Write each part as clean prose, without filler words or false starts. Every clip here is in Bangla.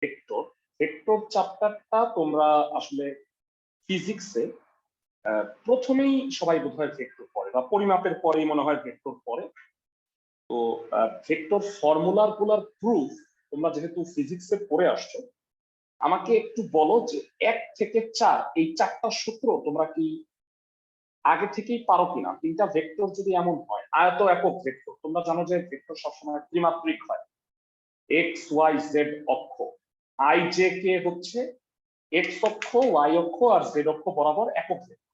ভেক্টর ভেক্টর চ্যাপ্টারটা তোমরা আসলে ফিজিক্সে প্রথমেই সবাই বোধহয় ভেক্টর পড়ে বা পরিমাপের পরেই মনে হয় ভেক্টর পড়ে। তো ভেক্টর ফর্মুলার গুলার প্রুফ তোমরা যেহেতু ফিজিক্সে পড়ে আসছো, আমাকে একটু বলো যে 1 থেকে 4 এই 4টা সূত্র তোমরা কি আগে থেকেই পারো কিনা। 3টা ভেক্টর যদি এমন হয়, আয়ত একক ভেক্টর, তোমরা জানো যে ভেক্টর সবসময় ত্রিমাত্রিক হয়, এক্স ওয়াই জেড অক্ষ, আই জে কে হচ্ছে এক্স অক্ষ, ওয়াই অক্ষ আর জেড অক্ষ বরাবর একক ভেক্টর।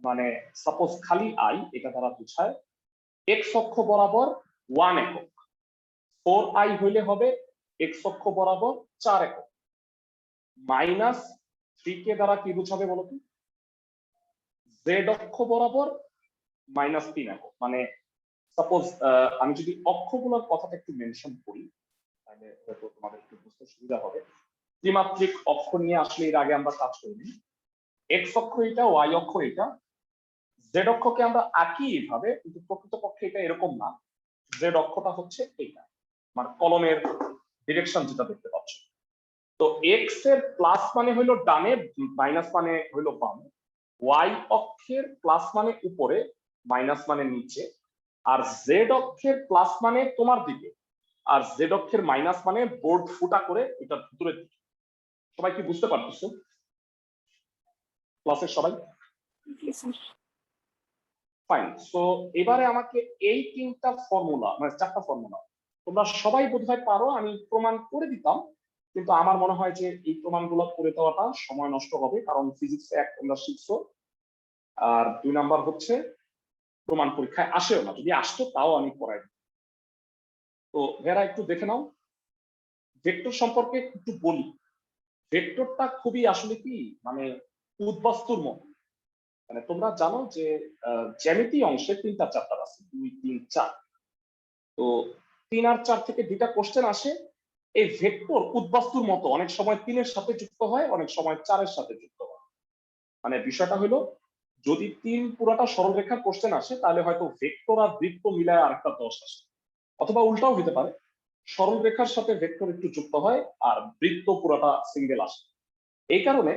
মানে সাপোজ খালি আই, এটা দ্বারা বোঝায় এক্স অক্ষ বরাবর 1 একক, 4i হইলে হবে এক্স অক্ষ বরাবর 4 একক, -3k দ্বারা কি বোঝাবে বলো তো? জেড অক্ষ বরাবর -3 একক। মানে সাপোজ আমি যদি অক্ষগুলোর কথাটা একটু মেনশন করি, তাহলে হয়তো তোমাদের একটু বুঝতে সুবিধা হবে। ত্রিমাত্রিক অক্ষ নিয়ে আসলে এর আগে আমরা কাজ করিনি। এক্স অক্ষ এটা, ওয়াই অক্ষ এটা, জেড অক্ষকে আমরা আঁকি এইভাবে, কিন্তু প্রকৃতপক্ষে এটা এরকম না। জেড অক্ষটা হচ্ছে এইটা, মানে কলমের ডিরেকশন যেটা দেখতে পাচ্ছ। তো এক্স এর প্লাস মানে হইলো ডানে, মাইনাস মানে হইলো বামে, ওয়াই অক্ষের প্লাস মানে উপরে, মাইনাস মানে নিচে, আর জেড অক্ষের প্লাস মানে তোমার দিকে, আর জেড অক্ষের মাইনাস মানে বোর্ড ফুটা করে এটার ভিতরের দিকে। সবাই কি বুঝতে পারতেছো? ক্লাসের সবাই ফাইন। সো এবারে আমাকে এই 3টা ফর্মুলা, মানে 4টা ফর্মুলা তোমরা সবাই বোধহয় পারো, আমি প্রমাণ করে দিতাম, কিন্তু আমার মনে হয় যে এই প্রমাণগুলো করে দেওয়াটা সময় নষ্ট হবে, কারণ ফিজিক্স 1 তোমরা শিখছো, আর 2 নাম্বার হচ্ছে প্রমাণ পরীক্ষায় আসেও না, যদি আসতো তাও আমি করাই দিই। তো ভেরা একটু দেখে নাও, ভেক্টর সম্পর্কে একটু বলি। ভেক্টরটা খুবই আসলে কি, মানে উদ্বাস্তুর মতো। মানে তোমরা জানো যে জ্যামিতি অংশে 3টা চ্যাপ্টার আছে, 2, 3, 4। তো 3 আর 4 থেকে 2টা কোশ্চেন আসে। এই ভেক্টর উদ্বাস্তুর মতো, অনেক সময় 3-এর সাথে যুক্ত হয়, অনেক সময় 4-এর সাথে যুক্ত হয়। মানে বিষয়টা হলো, যদি 3 পুরাটা সরলরেখার কোশ্চেন আসে, তাহলে হয়তো ভেক্টর আর বৃত্ত মিলায় আরেকটা 10 আসে, অথবা উল্টাও হতে পারে, সরল রেখার সাথে ভেক্টর একটু যুক্ত হয় আর বৃত্ত পুরাটা সিঙ্গেল আসে। এই কারণে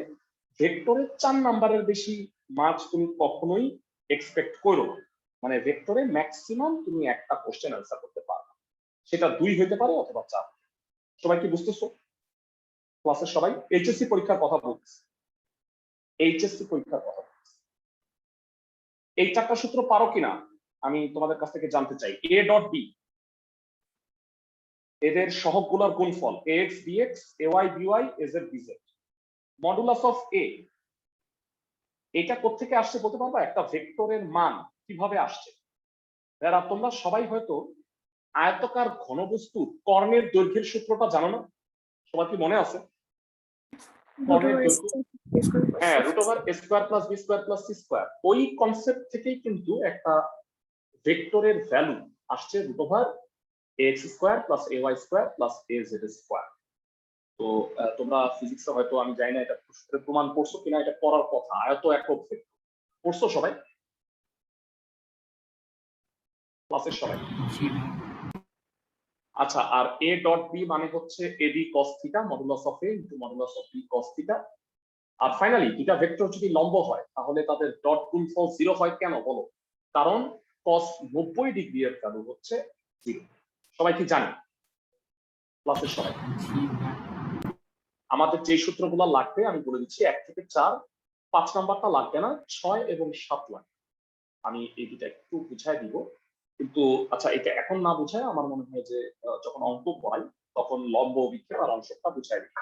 ভেক্টরে 4 নাম্বারের বেশি মার্কস তুমি কখনোই এক্সপেক্ট করো না। মানে ভেক্টরে ম্যাক্সিমাম তুমি একটা কোশ্চেন অ্যান্সার করতে পারবে, সেটা 2 হতে পারে অথবা 4। সবাই কি বুঝতেছো? ক্লাসের সবাই এইচএসসি পরীক্ষার কথা বলতেছে, এইচএসসি পরীক্ষার কথা বলতেছে। এই 4টা সূত্র পারো কিনা আমি তোমাদের কাছ থেকে জানতে চাই। এ ডট বি, এদের সহগগুলোর গুণফল ax bx, ay by, az bz, modulus of A, এটা কোত্থেকে আসছে বলতে পারবা? একটা ভেক্টরের মান কিভাবে আসছে? যারা তোমরা সবাই হয়তো আয়তকার ঘনবস্তুর কর্ণের দৈর্ঘ্যের সূত্রটা জানো না? সবার কি মনে আছে? কর্ণের দৈর্ঘ্য, হ্যাঁ, √a² + b² + c²। ওই কনসেপ্ট থেকেই কিন্তু একটা ভেক্টরের ভ্যালু আসছে √ax² + ay² + az²। তো তোমরা ফিজিক্সে হয়তো, আমি জানি না এটা প্রমাণ করছো কিনা, এটা পড়ার কথা, আয়ত একক ভেক্টর পড়ছো সবাই ক্লাসের সবাই? আচ্ছা, আর এ ডট বি মানে হচ্ছে AB cos θ modulus of A into modulus of B cos θ। আর ফাইনালি দুটা ভেক্টর যদি লম্ব হয়, তাহলে তাদের ডট গুণফল 0 হয় কেন বলো? কারণ cos 90 ডিগ্রি এর ভ্যালু হচ্ছে 0। সবাই কি জানে ক্লাসের সবাই? আমাদের যে সূত্রগুলো লাগবে আমি বলে দিচ্ছি, 1 থেকে 4, 5 নাম্বারটা লাগবে না, 6 এবং 7 লাগবে। আমি এই দুটা একটু বুঝাই দিব, কিন্তু আচ্ছা এটা এখন না বুঝায় আমার মনে হয় যে যখন অঙ্ক পড়াই তখন লম্ব বিক্ষেপ আর অংশটা বুঝাই দিই,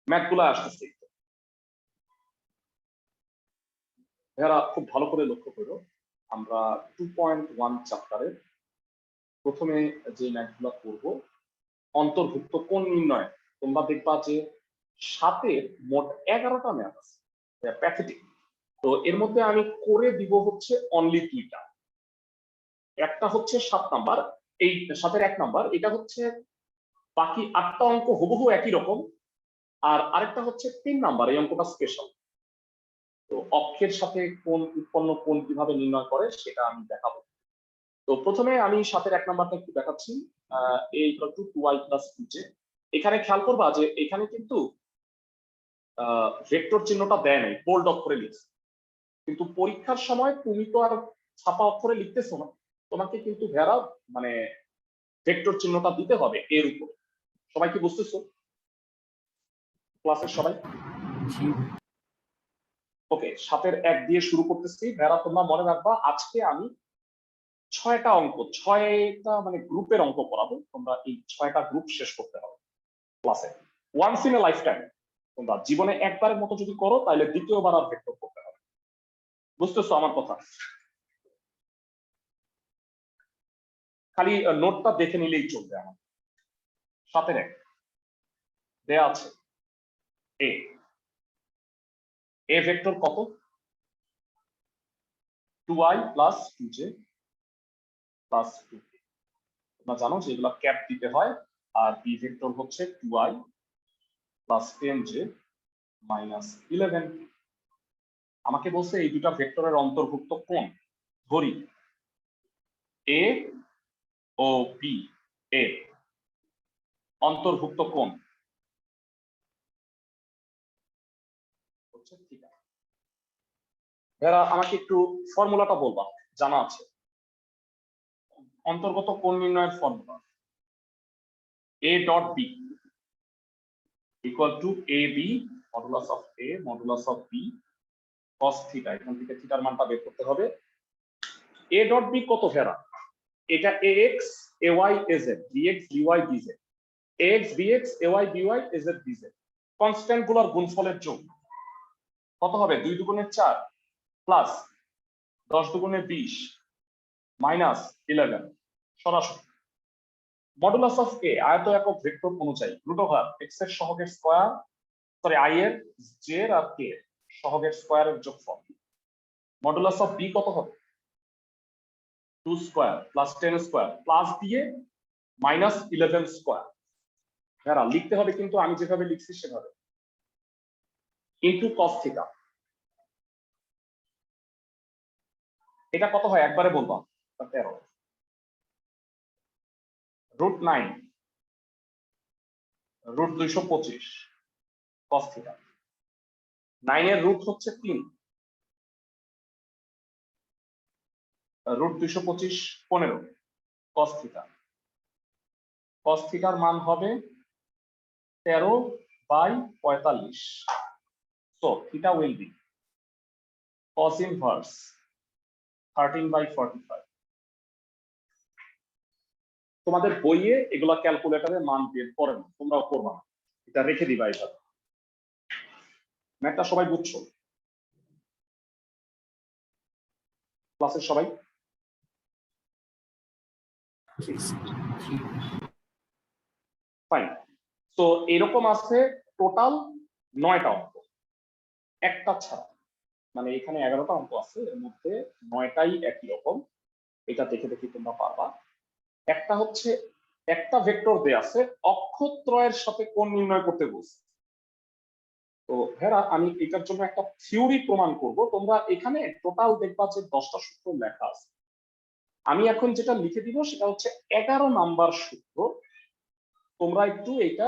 ম্যাথ গুলো আসতেছে। এরা খুব ভালো করে লক্ষ্য করো, আমরা 2.1 চ্যাপ্টারের প্রথমে যে ম্যাথগুলো করব, অন্তর্ভুক্ত কোণ নির্ণয়, তোমরা দেখবা যে 7-এর মোট 11টা ম্যাথ আছে, প্যাথেটিক। তো এর মধ্যে আমি করে দিব হচ্ছে অনলি 2টা। একটা হচ্ছে 7 নাম্বার, এই 7-এর 1 নাম্বার, এটা হচ্ছে বাকি 8টা অঙ্ক হুবহু একই রকম। আর আরেকটা হচ্ছে 3 নাম্বার, এই অঙ্কটা স্পেশাল। তো অক্ষের সাথে কোণ উৎপন্ন কোণ কিভাবে নির্ণয় করে সেটা আমি দেখাবো। তো প্রথমে আমি 7-এর 1 নাম্বারটা একটু দেখাচ্ছি। a = 2y + 2j, এখানে খেয়াল করবা যে এখানে কিন্তু ভেক্টর চিহ্নটা দেয় নাই, বোল্ড অক্ষরে লিখছে, কিন্তু পরীক্ষার সময় তুমি তো আর ছাপা অক্ষরে লিখতেছো না, তোমাকে কিন্তু ভেড়া মানে ভেক্টর চিহ্নটা দিতে হবে এর উপরে। সবাই কি বুঝতেছো ক্লাসের সবাই? ওকে, 7-এর 1 দিয়ে শুরু করতেছি। ভেড়া তোমরা মনে রাখবা আজকে আমি 6টা অঙ্ক, 6টা মানে গ্রুপের অঙ্ক করাবো, তোমরা এই 6টা গ্রুপ শেষ করতে হবে ক্লাসে। Once in a lifetime, তোমরা জীবনে একবারের মতো যদি করো তাহলে দ্বিতীয়বার আর ভেক্টর করতে হবে। বুঝতেছো আমার কথা? খালি নোটটা দেখে নিলেই চলবে। আমার 7-এর 1 দেয়া আছে এ, এ ভেক্টর কত? 2i plus 2j plus 2k। তোমরা জানো যে এগুলা ক্যাপ দিতে হয়। আর বি ভেক্টর হচ্ছে 2i প্লাস 10j মাইনাস 11। আমাকে বলছে এই দুটা ভেক্টরের অন্তর্ভুক্ত কোণ ধরি এ ও বি এর অন্তর্ভুক্ত কোণ হচ্ছে থিটা। এরা আমাকে একটু ফর্মুলাটা বলবা, জানা আছে? অন্তর্গত কোণ নির্ণয়ের formula a dot b equal to A B modulus of a modulus of b cos theta. এখান থেকে থিটার মানটা বের করতে হবে। a ডট b কত ফেরা? এটা ax ay az bx by bz, ax bx ay by az bz constant গুলোর গুণফলের যোগ কত হবে? 2 দুগুণে 4 প্লাস 10 দুগুণে 20 মাইনাস 11 সরাসরি মডুলাস অফ a আয়ত একক ভেক্টর অনুযায়ী রুট ওভার x এর সহগের স্কয়ার, সরি i এর j এর আর k এর সহগের স্কয়ারের যোগফল। মডুলাস অফ b কত হবে? 2 স্কয়ার প্লাস 10 স্কয়ার প্লাস দিয়ে মাইনাস 11 স্কয়ার। হ্যাঁ, লিখতে হবে কিন্তু আমি যেভাবে লিখছি সেভাবে, ইনটু cos থিটা। এটা কত হয় একবারে বলবা? 13 রুট 9 রুট 225 cos থিটা। 9 এর রুট হচ্ছে 3, রুট 225 15 cos থিটা। cos থিটার মান হবে 13/45। So theta will be cos inverse 13/45। তোমাদের বইয়ে এগুলা ক্যালকুলেটরে মান বের করে না, তোমরাও করবা না, এটা রেখে দিবা। এটা ম্যাথটা সবাই বুঝছো ক্লাসের সবাই? ফাইন। তো এরকম আছে টোটাল 9টা অঙ্ক, একটা ছাড়া। মানে এখানে 11টা অঙ্ক আছে, এর মধ্যে 9টাই একই রকম। এটা দেখে দেখে তোমরা পারবা। একটা হচ্ছে একটা ভেক্টর দেয়া আছে অক্ষত্রয়ের সাথে কোণ নির্ণয় করতে বলছে। তো হেরা আমি এটার জন্য একটা থিওরি প্রমাণ করব। তোমরা এখানে টোটাল দেখবা যে 10টা সূত্র লেখা আছে। আমি এখন যেটা লিখে দিব সেটা হচ্ছে 11 নাম্বার সূত্র। তোমরা একটু এটা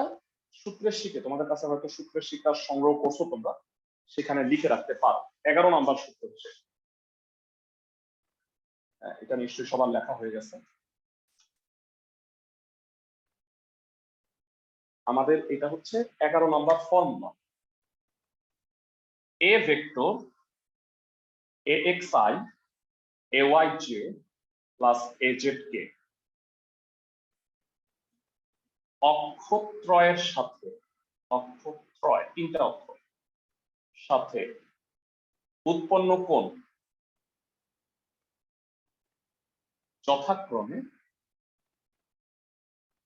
সূত্রের শিখে, তোমাদের কাছে হয়তো সূত্রের শিক্ষা সংগ্রহ করছো তোমরা, সেখানে লিখে রাখতে পারো 11 নাম্বার সূত্র হচ্ছে। এটা নিশ্চয়ই সবার লেখা হয়ে গেছে। আমাদের এটা হচ্ছে 11 নাম্বার ফর্মুলা। এ vector axi ayj plus azk অক্ষত্রয়ের সাথে, অক্ষত্রয় 3টা অক্ষর সাথে উৎপন্ন কোণ যথাক্রমে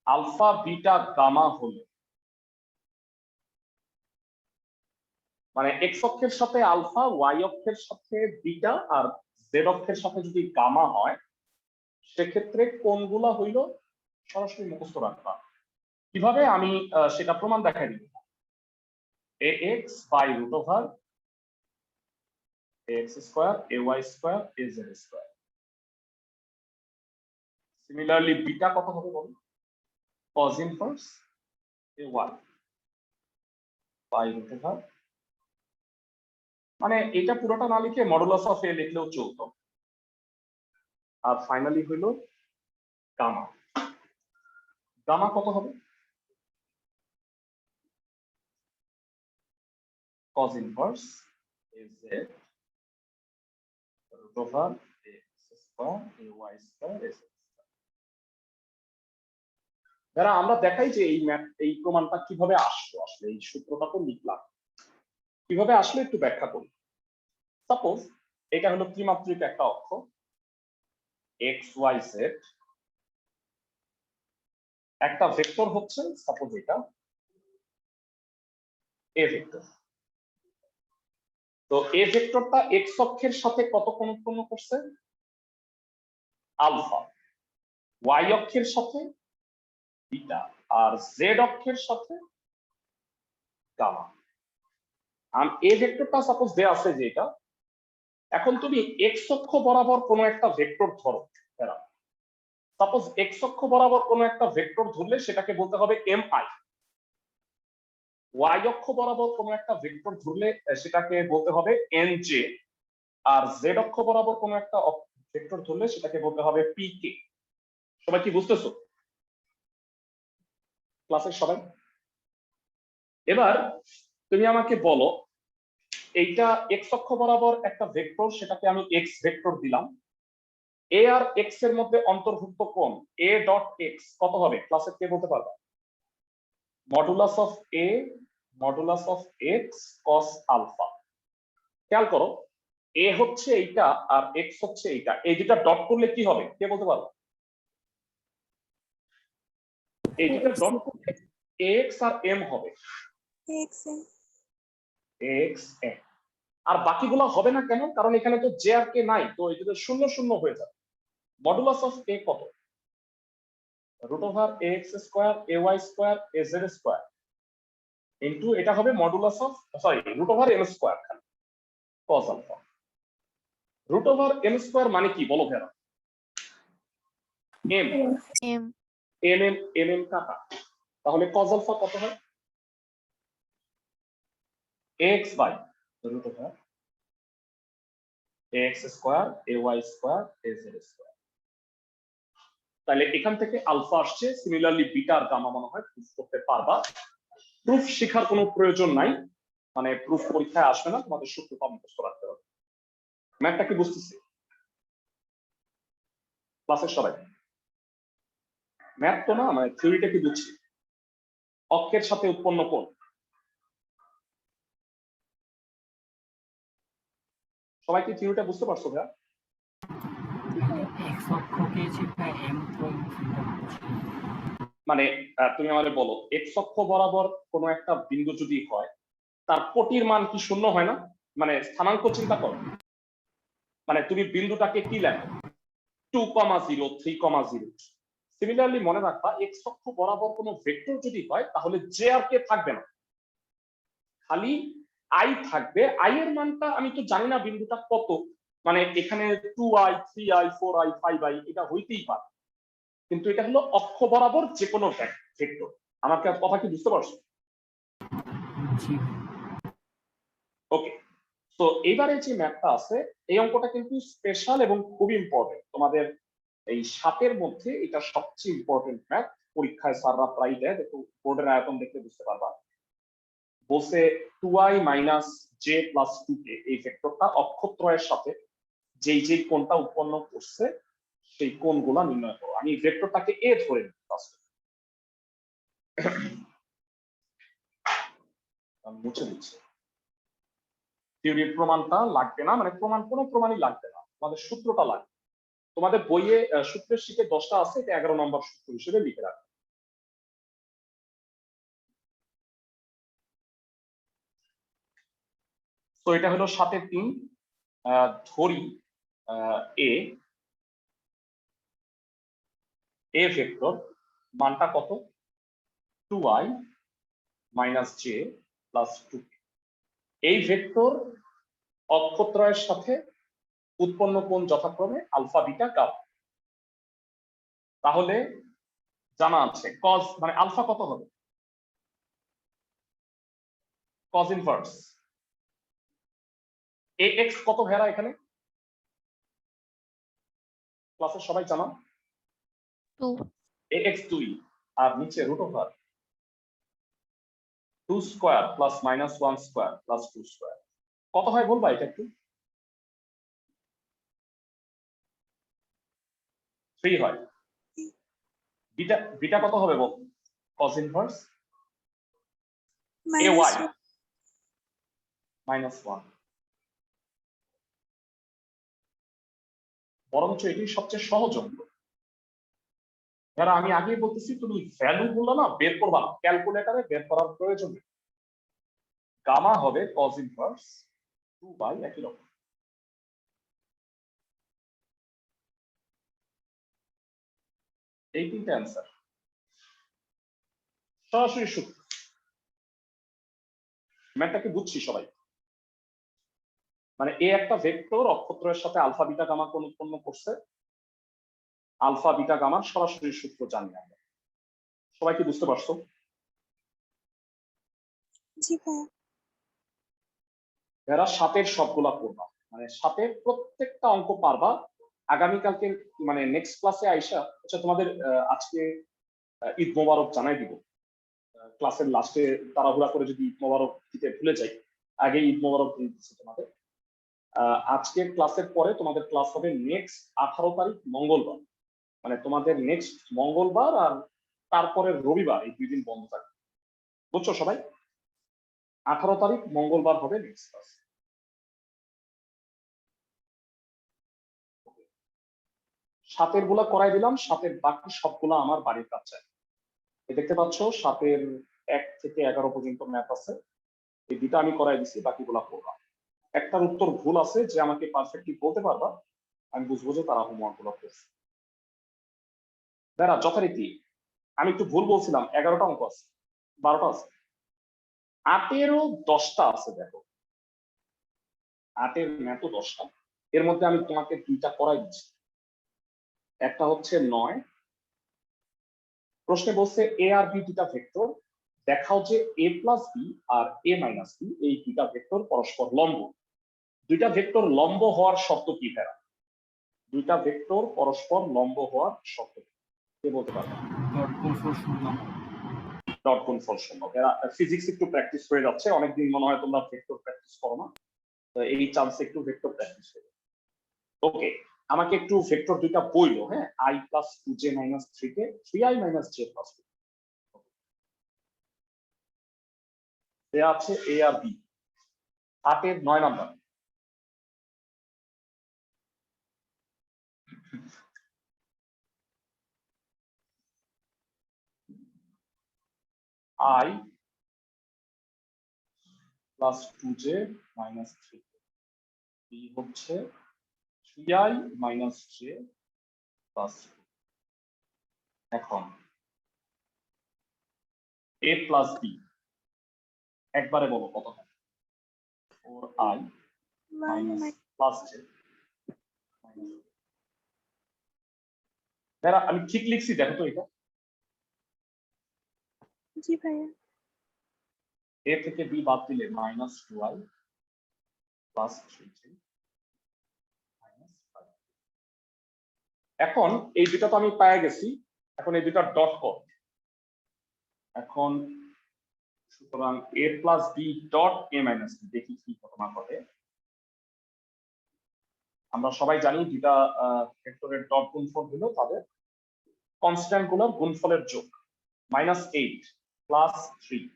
আলফা বিটা গামা হলে, মানে এক্স অক্ষের সাথে আলফা, ওয়াই অক্ষের সাথে বিটা আর জেড অক্ষের সাথে যদি গামা হয়, সেক্ষেত্রে কোণগুলা হইল, সরাসরি মুখস্থ রাখবা। কিভাবে আমি সেটা প্রমাণ দেখাই দিব। ax by root over ax square ay square az square. Similarly beta কত হবে বলো? cos inverse a1 by root over, মানে এটা পুরোটা না লিখে মডুলাস অফ এ লিখলেও চলতো। আর ফাইনালি হইল গামা। গামা কত হবে? cos inverse az root over x square ay square s। যারা আমরা দেখাই যে এই প্রমাণটা কিভাবে আসলো, আসলে এই সূত্রটা তো লিখলাম, কিভাবে আসলে একটু ব্যাখ্যা করি। সাপোজ এটা হলো ত্রিমাত্রিক একটা অক্ষ x y z, একটা ভেক্টর হচ্ছে সাপোজ এটা a ভেক্টর। তো a ভেক্টরটা x অক্ষের সাথে কত কোণ উৎপন্ন করছে? আলফা। y অক্ষের সাথে বিটা, আর z অক্ষের সাথে গামা। আর a ভেক্টরটা সাপোজ দেয়া আছে যে এটা, এখন তুমি x অক্ষ বরাবর কোনো একটা ভেক্টর ধরো। সাপোজ x অক্ষ বরাবর কোনো একটা ভেক্টর ধরলে সেটাকে বলতে হবে mi। y অক্ষ বরাবর কোনো একটা ভেক্টর ধরলে সেটাকে বলতে হবে nj। আর z অক্ষ বরাবর কোনো একটা ভেক্টর ধরলে সেটাকে বলতে হবে pk। সবাই কি বুঝতেছো ক্লাসের সবাই? এবার তুমি আমাকে বলো, এইটা x অক্ষ বরাবর একটা ভেক্টর, সেটাকে আমি x ভেক্টর দিলাম। a আর x এর মধ্যে অন্তর্ভুক্ত কোণ a ডট x কত হবে? ক্লাসে কে বলতে পারবে? Modulus of a modulus of x cos alpha. খেয়াল করো, a হচ্ছে এইটা আর x হচ্ছে এইটা, এই দুটা ডট করলে কি হবে কে বলতে পারো? এই দুটা ডট করলে x আর m হবে, x m। আর বাকিগুলো হবে না কেন? কারণ এখানে তো j আর k নাই, তো এটা শূন্য শূন্য হয়ে যাবে। মডুলাস অফ a কত? Root over ax square ay square az square into এটা হবে modulus of, sorry, root over m square cos alpha. Root over m square মানে কি বলো ভেরা? m m m m m কাটা, তাহলে cos আলফা কত হয়? x by root over ax square ay square az square. তাহলে এখান থেকে আলফা আসছে। সিমিলারলি বিটা আর গামা মনে হয় প্রুফ করতে পারবা। প্রুফ শেখার কোনো প্রয়োজন নাই, মানে প্রুফ পরীক্ষায় আসবে না, তোমাদের সূত্রটা মুখস্থ রাখতে হবে। ম্যাথটা কি বুঝতেছি ক্লাসের সবাই? ম্যাথ তো না, মানে থিওরিটা কি বুঝছি? অক্ষের সাথে উৎপন্ন কোণ, সবাই কি থিওরিটা বুঝতে পারছো ভাইয়া? মানে তুমি আমাদের বলো, এক্স অক্ষ বরাবর কোনো একটা বিন্দু যদি হয়, তার কোটির মান কি শূন্য হয় না? মানে স্থানাঙ্ক চিন্তা করো, মানে তুমি বিন্দুটাকে কি লেখো? 2,0 3,0। সিমিলারলি মনে রাখবা, এক্স অক্ষ বরাবর কোনো ভেক্টর যদি হয় তাহলে জে আর কে থাকবে না, খালি আই থাকবে। আই এর মানটা আমি তো জানি না বিন্দুটা কত, মানে এখানে 2i 3i 4i 5i এটা হইতেই পারে, কিন্তু এটা হলো অক্ষ বরাবর যে কোনো ভেক্টর। আমাকে কথা কি বুঝতে পারছো? ওকে, তো এইবারে যে ম্যাথটা আছে, এই অঙ্কটা কিন্তু স্পেশাল এবং খুব ইম্পর্টেন্ট। তোমাদের এই 7 মধ্যে এটা সবচেয়ে ইম্পর্টেন্ট ম্যাথ। পরীক্ষায় স্যাররা প্রায় দেয়, দেখো বোর্ডের আয়তন দেখলে বুঝতে পারবা। বলছে 2i - j + 2k এই ভেক্টরটা অক্ষত্রয়ের সাথে যেই যেই কোণটা উৎপন্ন করছে সেই কোণগুলো নির্ণয় করো। আমি ভেক্টরটাকে a ধরে নিই, মুছে দিচ্ছি। থিওরির প্রমাণটা লাগবে না, মানে কোনো প্রমাণই লাগবে না, তোমাদের সূত্রটা লাগবে। তোমাদের বইয়ে সূত্রের শীটে 10টা আছে, এটা 11 নম্বর সূত্র হিসেবে লিখে রাখবে। তো এটা হলো 7-3। ধরি এ ভেক্টর মানটা কত? 2i - j + 2k। এই ভেক্টর অক্ষত্রয়ের সাথে উৎপন্ন কোণ যথাক্রমে আলফা বিটা গামা। তাহলে জানা আছে cos মানে আলফা কত হবে? কজ ইনভার্স ax কত ভেড়া এখানে ক্লাসের সবাই জানো 2 ax 2 আর নিচে root over 2 square plus minus 1 square plus 2 square কত হয় বলবা এটা একটু 3 হয় বিটা বিটা কত হবে বল cos ইনভার্স ay minus 1 বরঞ্চ এটি সবচেয়ে সহজ অঙ্ক যারা আমি আগেই বলতেছি তুমি ভ্যালু গুলো না বের করবা না ক্যালকুলেটরে বের করার প্রয়োজন নেই গামা হবে cos ইনভার্স 2 বাই একই রকম এই তিনটা অ্যান্সার সরাসরি সূত্র ম্যাথটা কি বুঝছি সবাই মানে এ একটা ভেক্টর অক্ষত্রের সাথে আলফা বিটা গামা কোন উৎপন্ন করছে আলফা বিটা গামার সরাসরি সূত্র জানি আমরা সবাই কি বুঝতে পারছো জি ভাইয়া এরা সাতের সবগুলা করবা মানে সাতের প্রত্যেকটা অঙ্ক পারবা আগামীকালকে মানে নেক্সট ক্লাসে আইসা আচ্ছা তোমাদের আজকে ঈদ মোবারক জানাই দিব ক্লাসের লাস্টে তাড়াহুড়া করে যদি ঈদ মোবারক দিতে ভুলে যাই আগে ঈদ মোবারক দিয়ে দিচ্ছি তোমাদের আজকের ক্লাসের পরে তোমাদের ক্লাস হবে নেক্সট 18 তারিখ মঙ্গলবার মানে তোমাদের নেক্সট মঙ্গলবার আর তারপরে রবিবার এই 2 দিন বন্ধ থাকবে বুঝছো সবাই 18 তারিখ মঙ্গলবার হবে নেক্সট ক্লাস সাতের গুলা করাই দিলাম সাতের বাকি সবগুলা আমার বাড়ির কাজ চাই দেখতে পাচ্ছ সাতের 1 থেকে 11 পর্যন্ত ম্যাথ আছে এই দুটা আমি করাই দিছি বাকিগুলা করবা একটার উত্তর ভুল আছে যে আমাকে পারফেক্টলি বলতে পারবা আমি বুঝবো যে তারা হোমওয়ার্ক গুলো করছে দাঁড়া যথারীতি আমি একটু ভুল বলছিলাম 11টা অঙ্ক আছে 12টা আছে 8-এরও 10টা আছে দেখো 8-এর ম্যাথও 10টা এর মধ্যে আমি তোমাকে 2টা করাই দিচ্ছি একটা হচ্ছে 9 প্রশ্নে বলছে এ আর বি দুটা ভেক্টর দেখাও যে এ প্লাস বি আর এ মাইনাস বি এই দুটা ভেক্টর পরস্পর লম্ব দুইটা ভেক্টর লম্ব হওয়ার শর্ত কি ভেড়া দুইটা ভেক্টর পরস্পর লম্ব হওয়ার শর্ত কে বলতে পারবে ডট গুণফল শূন্য এরা ফিজিক্স একটু প্র্যাকটিস হয়ে যাচ্ছে অনেকদিন মনে হয় তোমরা ভেক্টর প্র্যাকটিস করো না তো এই চান্সে একটু ভেক্টর প্র্যাকটিস হয়ে ওকে আমাকে একটু ভেক্টর দুইটা বইলো হ্যাঁ i প্লাস 2j মাইনাস 3 কে 3i মাইনাস j প্লাস 2 দেয়া আছে a আর b 8-এর 9 number i plus 2j minus 3 b হচ্ছে 3i মাইনাস j প্লাস 2 এখন a প্লাস b একবারে বলো কত হয় 4i মাইনাস প্লাস j দাঁড়া আমি ঠিক লিখছি দেখো তো এটা জি ভাইয়া a থেকে b বাদ দিলে minus 2i plus 3j minus 5 এখন এই দুটো তো আমি পেয়ে গেছি এখন এই দুটো ডট কর এখন সুতরাং a plus b dot a minus b দেখি কি ঘটনা ঘটে আমরা সবাই জানি দুটা ভেক্টরের ডট গুণফল হলো তাদের কনস্ট্যান্ট গুলোর গুণফলের যোগ -8 প্লাস 3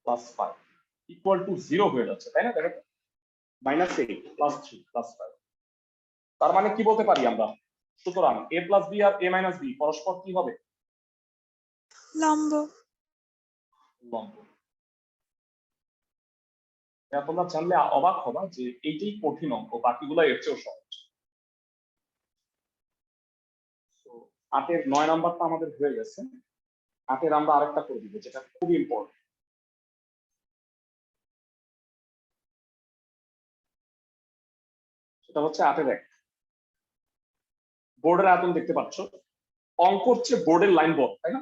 প্লাস 5 ইকুয়াল টু 0 হয়ে যাচ্ছে তাই না দেখো -8 প্লাস 3 প্লাস 5 তার মানে কি বলতে পারি আমরা সুতরাং a প্লাস b আর a মাইনাস b পরস্পর কি হবে লম্ব লম্ব এটা তোমরা জানলে অবাক হবা যে এইটাই কঠিন অঙ্ক বাকিগুলো এর চেয়েও সহজ তো 8-এর 9 নাম্বারটা আমাদের হয়ে গেছে 8-এর আমরা আরেকটা করে দিব যেটা খুব ইম্পর্টেন্ট সেটা হচ্ছে 8-এর 1 বোর্ডের আয়তন দেখতে পাচ্ছ অঙ্ক হচ্ছে বোর্ডের লাইন বড় তাই না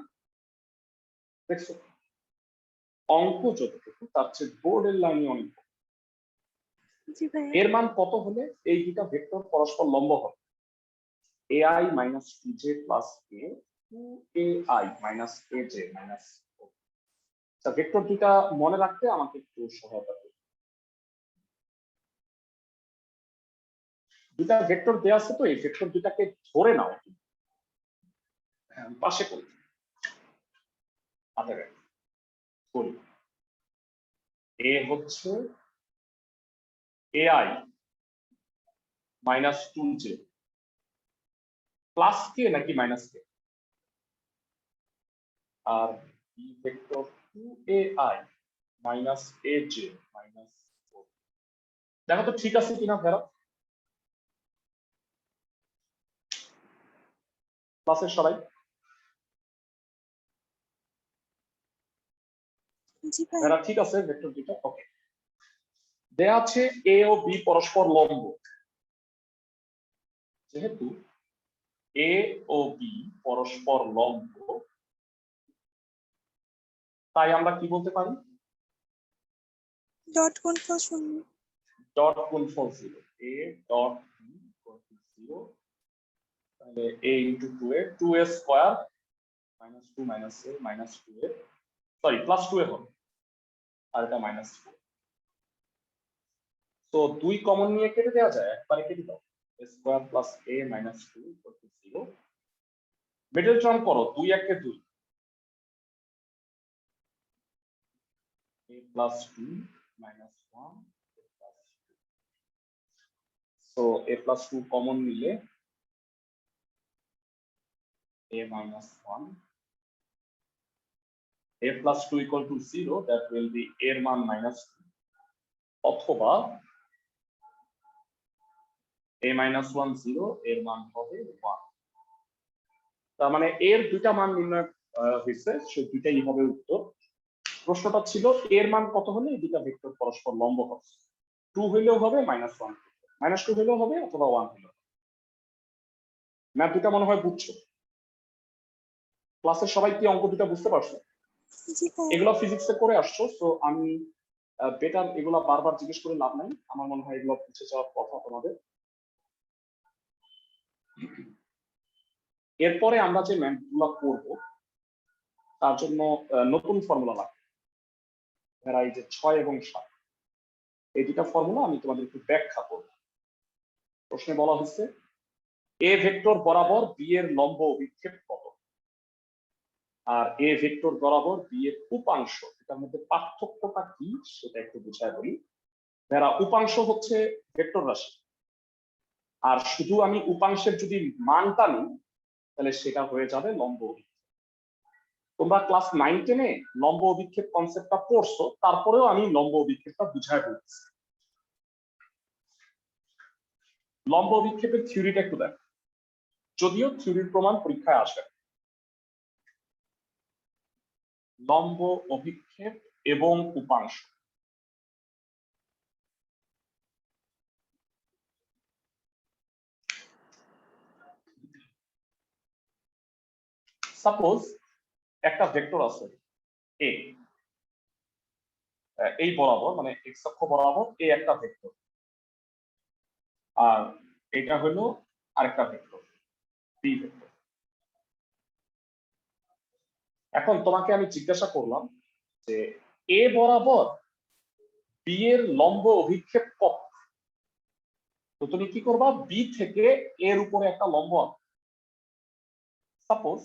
দেখছো অঙ্ক যতটুকু তার চেয়ে বোর্ডের লাইনে অনেক বড়। জি ভাইয়া। এর মান কত হলে এই দুটা ভেক্টর পরস্পর লম্ব হবে? ai minus 2j plus a 2ai minus aj minus 4। আচ্ছা, ভেক্টর দুটা মনে রাখতে আমাকে একটু সহায়তা করুন। দুটা ভেক্টর দেওয়া আছে, তো এই ভেক্টর দুটাকে ধরে নাও, পাশে করি করি। এ হচ্ছে ai minus 2j plus K নাকি মাইনাস কে, আর B vector 2ai minus aj minus 4। দেখো তো ঠিক আছে কিনা ফেরত ক্লাসের সবাই। জি ভাইয়া। এরা ঠিক আছে ভেক্টর দুটো। ওকে, দেয়া আছে এ ও বি পরস্পর লম্ব। যেহেতু এ ও বি পরস্পর লম্ব, তাই আমরা কি বলতে পারি? ডট গুণফল 0। ডট গুণফল 0, A dot B equal to 0। তাহলে a into 2a, 2a square minus 2 minus a minus 2a, sorry plus 2a হবে, আর এটা মাইনাস 4। তো 2 কমন নিয়ে কেটে দেওয়া যায়, একবারে কেটে দাও। a square plus a minus 2 equal to 0। Middle term করো, 2 একে 2, a plus 2 minus 1 plus 2। So a plus 2 common নিলে a minus 1, a plus 2 equal to 0, that will be a এর মান minus 2, অথবা a minus 1 0, এর মান হবে 1। তার মানে এর দুইটা মান নির্ণয় হয়েছে, সে দুইটাই হবে উত্তর। প্রশ্নটা ছিল এর মান কত হলে এই দুটা ভেক্টর পরস্পর লম্ব হবে। 2 হইলেও হবে, -1 -2 হইলেও হবে, অথবা 1 হইলেও হবে। ম্যাথ দুটা মনে হয় বুঝছো। ক্লাসের সবাই কি অঙ্ক দুটা বুঝতে পারছো? জি ভাইয়া। এগুলো ফিজিক্সে করে আসছো, তো আমি বেটার এগুলা বারবার জিজ্ঞেস করে লাভ নাই, আমার মনে হয় এগুলো বুঝে যাওয়ার কথা তোমাদের। এরপরে আমরা যে ম্যাথগুলো করব তার জন্য নতুন ফর্মুলা লাগবে। এরা এই যে 6 এবং 7, এই দুটা ফর্মুলা আমি তোমাদের একটু ব্যাখ্যা করব। প্রশ্নে বলা হয়েছে এ ভেক্টর বরাবর বি এর লম্ব অভিক্ষেপ কত, আর এ ভেক্টর বরাবর বি এর উপাংশ, এটার মধ্যে পার্থক্যটা কি সেটা একটু বুঝায় বলি। এরা উপাংশ হচ্ছে ভেক্টর রাশি, আর শুধু আমি উপাংশের যদি মানটা নিই তাহলে সেটা হয়ে যাবে লম্ব অভিক্ষেপ। তোমরা ক্লাস 9-10-এ লম্ব অভিক্ষেপ কনসেপ্টটা পড়ছো, তারপরেও আমি লম্ব অভিক্ষেপটা বুঝায় বলছি। লম্ব অভিক্ষেপের থিওরিটা একটু দেখ, যদিও থিওরির প্রমাণ পরীক্ষায় আসে। লম্ব অভিক্ষেপ এবং উপাংশ, সাপোজ একটা ভেক্টর আছে এ, এই বরাবর মানে এক্স অক্ষ বরাবর এ একটা ভেক্টর, আর এটা হলো আরেকটা ভেক্টর বি ভেক্টর। এখন তোমাকে আমি জিজ্ঞাসা করলাম যে এ বরাবর বি এর লম্ব অভিক্ষেপ কত, তো তুমি কি করবা, বি থেকে এর উপরে একটা লম্ব আঁকবে। সাপোজ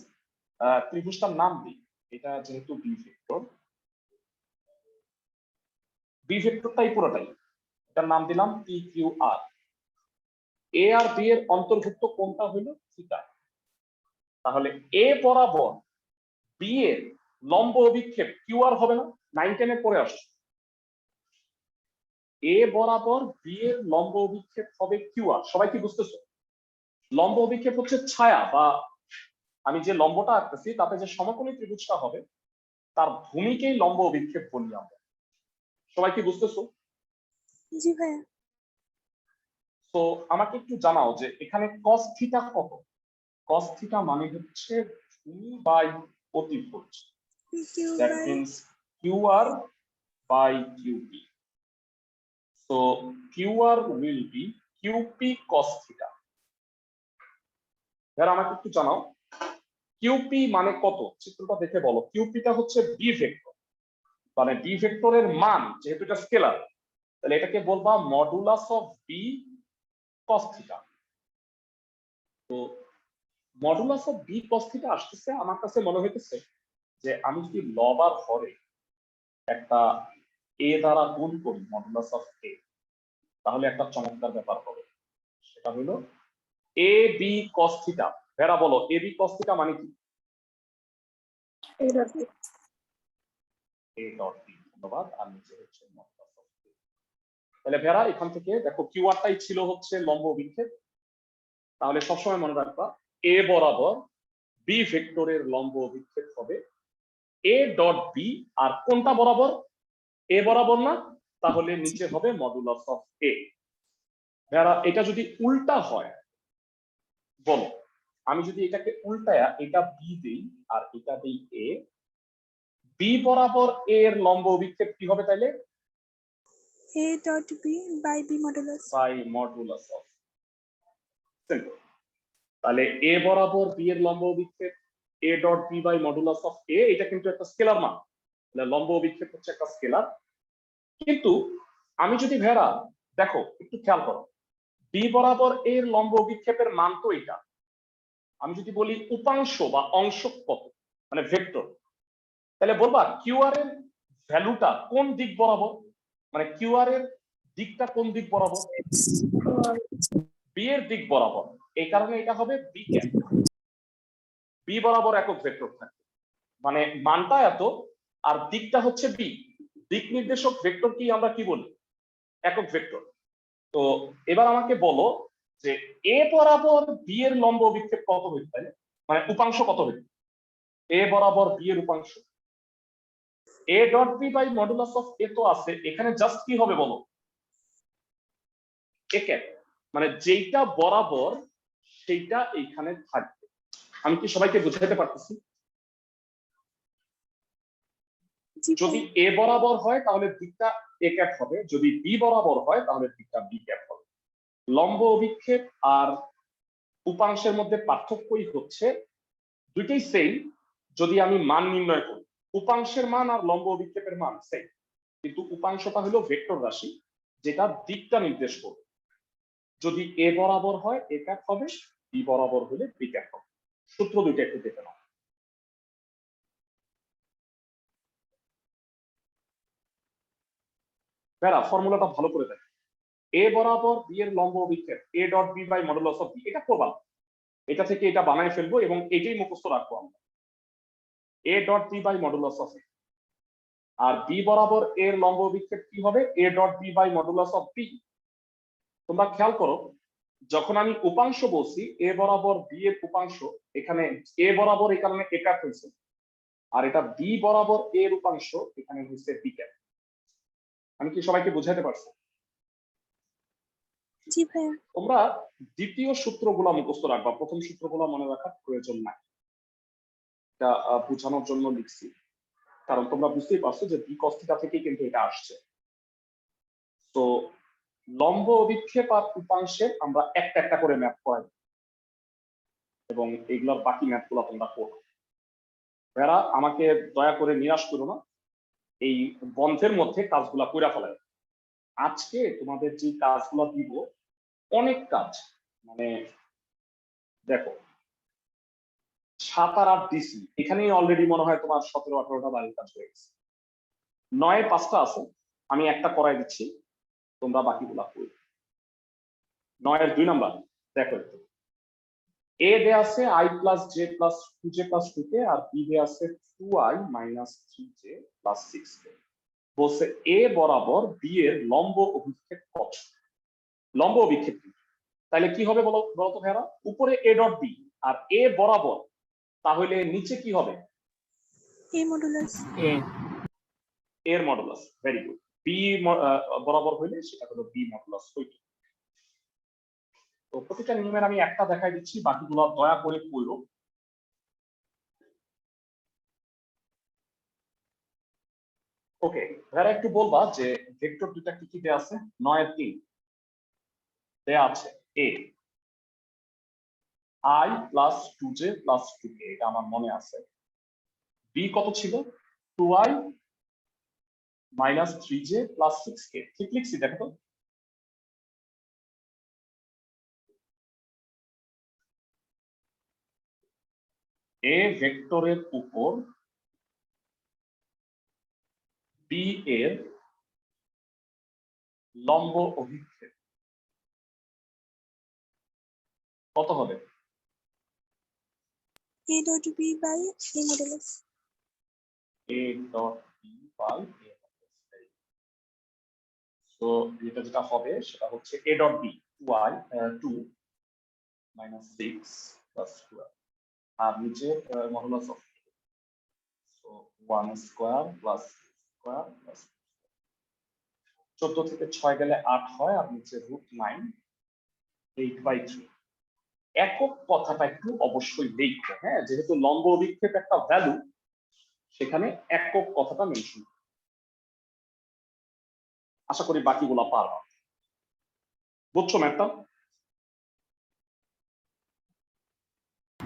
ত্রিভুজটার নাম দিই, এটা যেহেতু বি ভেক্টর, বি ভেক্টরটাই পুরোটাই, এটার নাম দিলাম পি কিউ আর। এ আর বি এর অন্তর্ভুক্ত কোণটা হলো থিটা। তাহলে এ বরাবর বি এর লম্ব অভিক্ষেপ কিউ আর হবে না? 9-10-এ পড়ে আসছে। এ বরাবর বি এর লম্ব অভিক্ষেপ হবে কিউ আর। সবাই কি বুঝতেছো? লম্ব অভিক্ষেপ হচ্ছে ছায়া, বা আমি যে লম্বটা আঁকতেছি তাতে যে সমকোণী ত্রিভুজটা হবে তার ভূমিকেই লম্ব অভিক্ষেপ বলি আমরা। সবাই কি বুঝতেছো? জি ভাইয়া। তো আমাকে একটু জানাও যে এখানে cos থিটা কত? cos থিটা মানে হচ্ছে ভূমি বাই অতিভুজ, PQ that by means QR by QP. So QR will be QP cos theta. এবার আমাকে একটু জানাও QP মানে কত? চিত্রটা দেখে বলো। QP টা হচ্ছে B ভেক্টর, মানে B ভেক্টরের মান, যেহেতু এটা স্কেলার তাহলে এটাকে বলবা modulus of B cos theta. তো modulus of B cos theta আসতেছে, আমার কাছে মনে হইতেছে যে আমি যদি লব আর হরে একটা A দ্বারা গুণ করি মডুলাস অফ A, তাহলে একটা চমৎকার ব্যাপার হবে। সেটা হলো AB cos থিটা। ভেরা বলো AB cos থিটা মানে কি? A dot B। A dot B। ধন্যবাদ। আর নিচে হচ্ছে মডুলাস অফ A। তাহলে ভেরা এখান থেকে দেখো কিউআর টাই ছিল হচ্ছে লম্ব অভিক্ষেপ, তাহলে সবসময় মনে রাখবা A বরাবর B ভেক্টরের লম্ব অভিক্ষেপ হবে A ডট B, আর কোনটা বরাবর? A বরাবর না, তাহলে নিচে হবে মডুলাস অফ A। ভেরা এটা যদি উল্টা হয় বলো, আমি যদি এটাকে উল্টায়া এটা B দেই আর এটা দেই A, B বরাবর A এর লম্ব অভিক্ষেপ কি হবে তাইলে? A dot B by B modulus। By modulus of. Simple. তাহলে A বরাবর B এর লম্ব অভিক্ষেপ A dot B by modulus of A, এটা কিন্তু একটা স্কেলার মান, তাহলে লম্ব অভিক্ষেপ হচ্ছে একটা স্কেলার। কিন্তু আমি যদি ভেরা দেখো একটু খেয়াল করো, B বরাবর এর লম্ব অভিক্ষেপের মান তো এটা, আমি যদি বলি উপাংশ বা অংশ কত মানে ভেক্টর, তাহলে বলবা কিউআর এর ভ্যালুটা কোন দিক বরাবর, মানে কিউআর এর দিকটা কোন দিক বরাবর? বি এর দিক বরাবর। এই কারণে এটা হবে বি ক্যাপ। বি বরাবর একক ভেক্টর থাকে, মানে মানটা এত আর দিকটা হচ্ছে বি। দিক নির্দেশক ভেক্টর কি আমরা কি বলি? একক ভেক্টর। তো এবার আমাকে বলো যে এ বরাবর বি এর লম্ব অভিক্ষেপ কত হইতে পারে, মানে উপাংশ কত হইতে? এ বরাবর বি এর উপাংশ A dot B by modulus of A তো আছে, এখানে জাস্ট কি হবে বলো? A ক্যাপ, মানে যেটা বরাবর সেইটা এইখানে থাকবে। আমি কি সবাইকে বুঝাইতে পারতেছি? যদি A বরাবর হয় তাহলে দিকটা A ক্যাপ হবে, যদি B বরাবর হয় তাহলে দিকটা B ক্যাপ হবে। লম্ব অভিক্ষেপ আর উপাংশের মধ্যে পার্থক্যই হচ্ছে দুইটাই সেম যদি আমি মান নির্ণয় করি, উপাংশের মান আর লম্ব অভিক্ষেপের মান সেম, কিন্তু উপাংশটা হলো ভেক্টর রাশি যেটা দিকটা নির্দেশ করবে। যদি A বরাবর হয় A ক্যাপ হবে, B বরাবর হলে B ক্যাপ হবে। সূত্র দুইটা একটু দেখে নাও। বেড়া ফর্মুলাটা ভালো করে দেখো। A বরাবর B এর লম্ব অভিক্ষেপ A dot B by modulus of B, এটা করবা, এটা থেকে এটা বানায় ফেলবো এবং এটাই মুখস্থ রাখবো আমরা, A dot B by modulus of A। আর B বরাবর এর লম্ব অভিক্ষেপ কি হবে? A dot B by modulus of B। তোমরা খেয়াল করো, যখন আমি উপাংশ বলছি A বরাবর B এর উপাংশ, এখানে A বরাবর এই কারণে A ক্যাপ হয়েছে, আর এটা B বরাবর A এর উপাংশ, এখানে হচ্ছে B ক্যাপ। আমি কি সবাইকে বুঝাতে পারছি? জি ভাইয়া। তোমরা দ্বিতীয় সূত্রগুলো মুখস্থ রাখবা, প্রথম সূত্রগুলো মনে রাখার প্রয়োজন নাই, এটা বোঝানোর জন্য লিখছি, কারণ তোমরা বুঝতেই পারছো যে বি কস থিটা থেকেই কিন্তু এটা আসছে। তো লম্ব অভিক্ষেপ আর উপাংশে আমরা একটা একটা করে ম্যাপ করাই এবং এইগুলোর বাকি ম্যাপগুলো তোমরা করো। ভাইরা আমাকে দয়া করে নিরাশ করো না, এই বন্ধের মধ্যে কাজগুলা কইরা ফেলাই। আজকে তোমাদের যে কাজগুলো দিব অনেক কাজ, মানে দেখো 7 আর 8 ডিসি এখানেই অলরেডি মনে হয় তোমার 17-18টা বাড়ির কাজ হয়ে গেছে। 9 5টা আছে, আমি একটা করাই দিচ্ছি, তোমরা বাকিগুলা করবে। 9 এর 2 নাম্বার দেখো একটু, এ দেয়া আছে i plus J plus 2j plus 2k, আর বি দেয়া আছে 2i minus 3j plus 6k। বলছে এ বরাবর বি এর লম্ব অভিক্ষেপ কত? লম্ব অভিক্ষেপ তাহলে কি হবে বলো তো ভাইরা? উপরে এ ডট বি আর এ বরাবর, তাহলে নিচে কি হবে? A modulus। এর মডুলাস। Very good. বি বরাবর হইলে সেটা হলো বি মডুলাস হইতো। তো প্রতিটা নিয়মের আমি একটা দেখাই দিচ্ছি, বাকিগুলো দয়া করে পড়ো। ওকে, ভাইরা একটু বলবা যে ভেক্টর দুটা কি কি দেয়া আছে? 9 এর 3 দেয়া আছে। a I plus 2j plus 2k, এটা আমার মনে আছে। b কত ছিল? 2i minus 3j plus 6k, ঠিক লিখছি? দেখো তো। a ভেক্টরের উপর b এর লম্ব অভিক্ষেপ কত হবে? A dot B by A modulus. a dot b by a modulus। তো এটা যেটা হবে সেটা হচ্ছে a dot b 2i 2 minus 6 plus 12 আর নিচে modulus of, so 1 square plus square plus 14 থেকে 6 গেলে 8 হয় আর নিচে √9 8/3। একক কথাটা একটু অবশ্যই দেখো, হ্যাঁ, যেহেতু লম্ব অভিক্ষেপ একটা ভ্যালু, সেখানে একক কথাটা মেনশন। আশা করি বাকিগুলো পারবা। বুঝছো ম্যাথটা?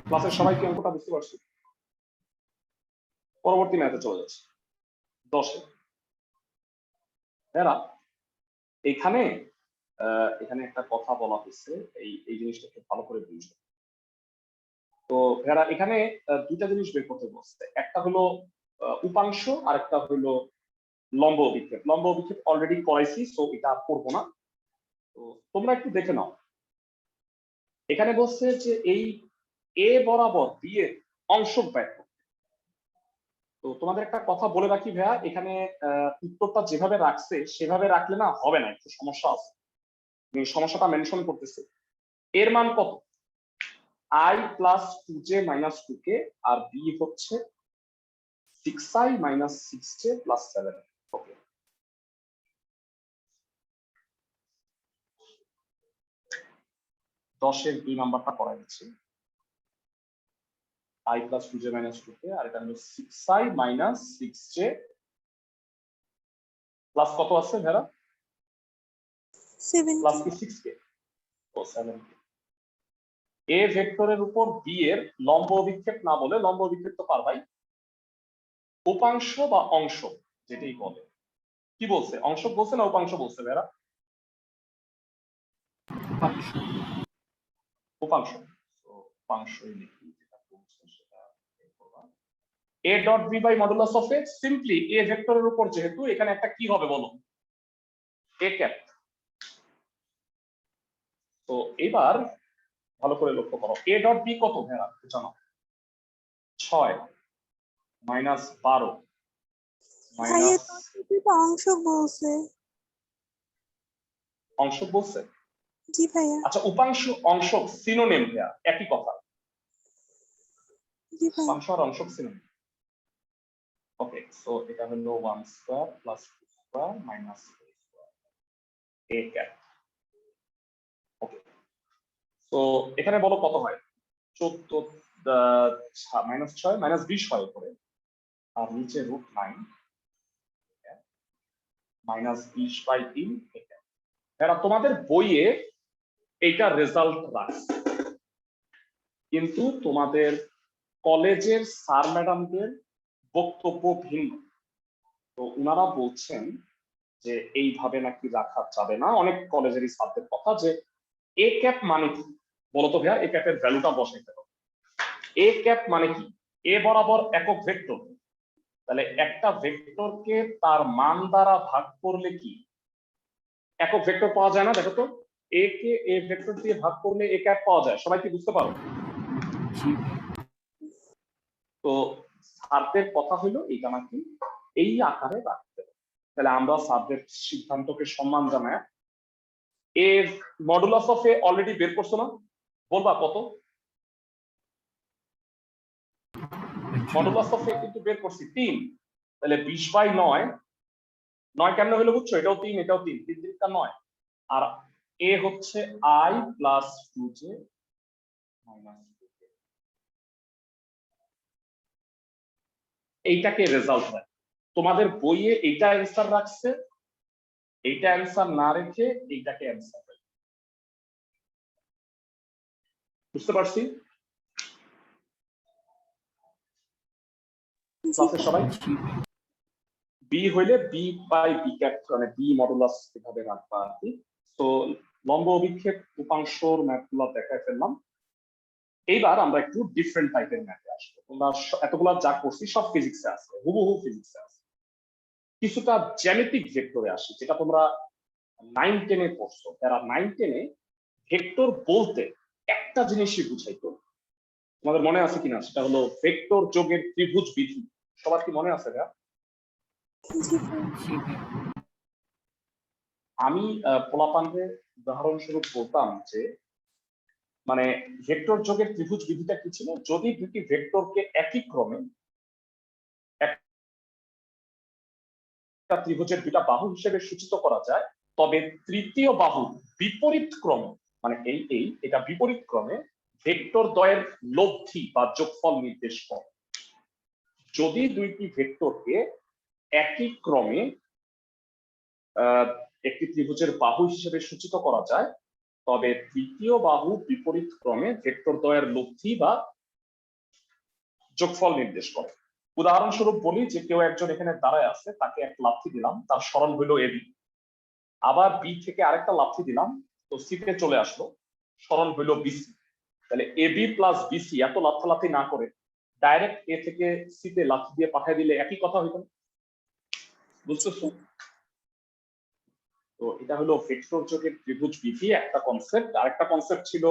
ক্লাসের সবাই কি অঙ্কটা বুঝতে পারছো? পরবর্তী ম্যাথে চলে যাচ্ছে 10-এ। এরা এখানে এখানে একটা কথা বলা হয়েছে, এই জিনিসটা একটু ভালো করে বুঝো। তো এরা এখানে দুইটা জিনিস বের করতে বলছে, একটা হলো উপাংশ আর একটা হলো লম্ব অভিক্ষেপ। লম্ব অভিক্ষেপ অলরেডি করাইছি, সো এটা করবো না। তো তোমরা একটু দেখে নাও। এখানে বলছে যে এই এ বরাবর দিয়ে অংশক বের করতে। তো তোমাদের একটা কথা বলে রাখি ভাইয়া, এখানে উত্তরটা যেভাবে রাখছে সেভাবে রাখলে না হবে না, একটু সমস্যা আছে। সমস্যাটা মেনশন করতেছে। এর মান কত? i plus 2j minus 2k আর b হচ্ছে 6i মাইনাস 6j প্লাস 7। ওকে, দশের 2 নাম্বারটা করাই দিচ্ছি। i plus 2j minus 2k আর এটা হলো 6i মাইনাস 6j প্লাস কত আছে ভেরা? 70. প্লাস কি 6k ও 7k। এ ভেক্টরের উপর বি এর লম্ব অভিক্ষেপ না বলে, লম্ব অভিক্ষেপ তো পারবাই, উপাংশ বা অংশ যেটাই বলে। কি বলছে, অংশ বলছে না উপাংশ বলছে ভেরা? উপাংশ। তো উপাংশই লিখি, যেটা বলছে সেটা করবা। a dot b by modulus of a, simply A ভেক্টরের উপর যেহেতু এখানে একটা কি হবে বলো? a cap. তো এবার ভালো করে লক্ষ্য করো, a ডট b কত ভেরা জানো? 6 মাইনাস 12 ভাইয়া মাইনাস, তো অংশ বলছে। অংশ বলছে? জি ভাইয়া। আচ্ছা, উপাংশ অংশ সিনোনিম ভাইয়া, একই কথা। জি ভাইয়া। উপাংশ আর অংশ সিনোনিম। ওকে, সো এটা হলো 1 square plus 2 square minus 3 square a cap. Okay, তো এখানে বলো কত হয়? 14 মাইনাস 6 মাইনাস 20 হয় উপরে আর নিচে √9 মাইনাস 20/3। এরা তোমাদের বইয়ে এইটা রেজাল্ট রাখছে, কিন্তু তোমাদের কলেজের স্যার ম্যাডামদের বক্তব্য ভিন্ন। তো উনারা বলছেন যে এইভাবে নাকি রাখা যাবে না। অনেক কলেজেরই স্যারদের কথা যে এ ক্যাপ মানে কি বলতো ভাইয়া, এ ক্যাপের ভ্যালুটা বসাইতে হবে। এ ক্যাপ মানে কি? এ বরাবর একক ভেক্টর, তাহলে একটা ভেক্টরকে তার মান দ্বারা ভাগ করলে কি একক ভেক্টর পাওয়া যায় না? দেখো তো, এ কে এ ভেক্টর দিয়ে ভাগ করলে এ ক্যাপ পাওয়া যায়, সবাই কি বুঝতে পারো? তো স্যারদের কথা হলো এইটা নাকি এই আকারে রাখতে হবে। তাহলে আমরা স্যারদের সিদ্ধান্তকে সম্মান জানাই। এর মডুলাস অফ এ অলরেডি বের করছো না? বলবা কত? মডুলাস অফ এ কিন্তু বের করছি 3। তাহলে 20/9, 9 কেমনে হলো বুঝছো? এটাও 3 এটাও 3, 3 3 টা 9। আর এ হচ্ছে i plus 2j minus 2k। এইটাকে রেজাল্ট হয়। তোমাদের বইয়ে এইটা অ্যান্সার রাখছে, এইটা অ্যান্সার না রেখে এইটাকে অ্যান্সার। বুঝতে পারছি ক্লাসে সবাই? বি হইলে বি বাই বি ক্যাপ, মানে বি মডুলাস কিভাবে রাখবা আর কি। তো লম্ব অভিক্ষেপ উপাংশর ম্যাথগুলো দেখায় ফেললাম। এইবার আমরা একটু ডিফারেন্ট টাইপের ম্যাথে আসবো। তোমরা এতগুলা যা করছি সব ফিজিক্সে আছে, হুবহু ফিজিক্সে আছে। কিছুটা জ্যামিতিক ভেক্টরে আসি, যেটা তোমরা 9-10-এ পড়ছো। তারা 9-10-এ ভেক্টর বলতে একটা জিনিসই বুঝাইতো, তোমাদের মনে আছে কিনা? সেটা হলো ভেক্টর যোগের ত্রিভুজ বিধি। সবার কি মনে আছে ভাইয়া? আমি পোলাপানকে উদাহরণস্বরূপ বলতাম যে মানে ভেক্টর যোগের ত্রিভুজ বিধিটা কি ছিল? যদি দুটি ভেক্টরকে একই ক্রমে একটা ত্রিভুজের দুটা বাহু হিসেবে সূচিত করা যায়, তবে তৃতীয় বাহু বিপরীত ক্রমে, মানে এটা বিপরীত ক্রমে ভেক্টর দ্বয়ের লব্ধি বা যোগফল নির্দেশ করে। যদি দুইটি ভেক্টরকে একই ক্রমে একটি ত্রিভুজের বাহু হিসেবে সূচিত করা যায়, তবে তৃতীয় বাহু বিপরীত ক্রমে ভেক্টর দ্বয়ের লব্ধি বা যোগফল নির্দেশ করে। উদাহরণস্বরূপ বলি যে কেউ একজন এখানে দাঁড়ায় আছে, তাকে এক লাথি দিলাম, তার সরণ হইল এবি। আবার বি থেকে আরেকটা লাথি দিলাম, তো সিতে চলে আসলো, সরণ হইল বিসি। তাহলে এবি প্লাস বিসি এত লাথি না করে ডাইরেক্ট এ থেকে সিতে লাথি দিয়ে পাঠিয়ে দিলে একই কথা হইতো। বুঝতেছো? তো এটা হলো ভেক্টর যোগের ত্রিভুজ বিধি একটা কনসেপ্ট। আরেকটা কনসেপ্ট ছিল,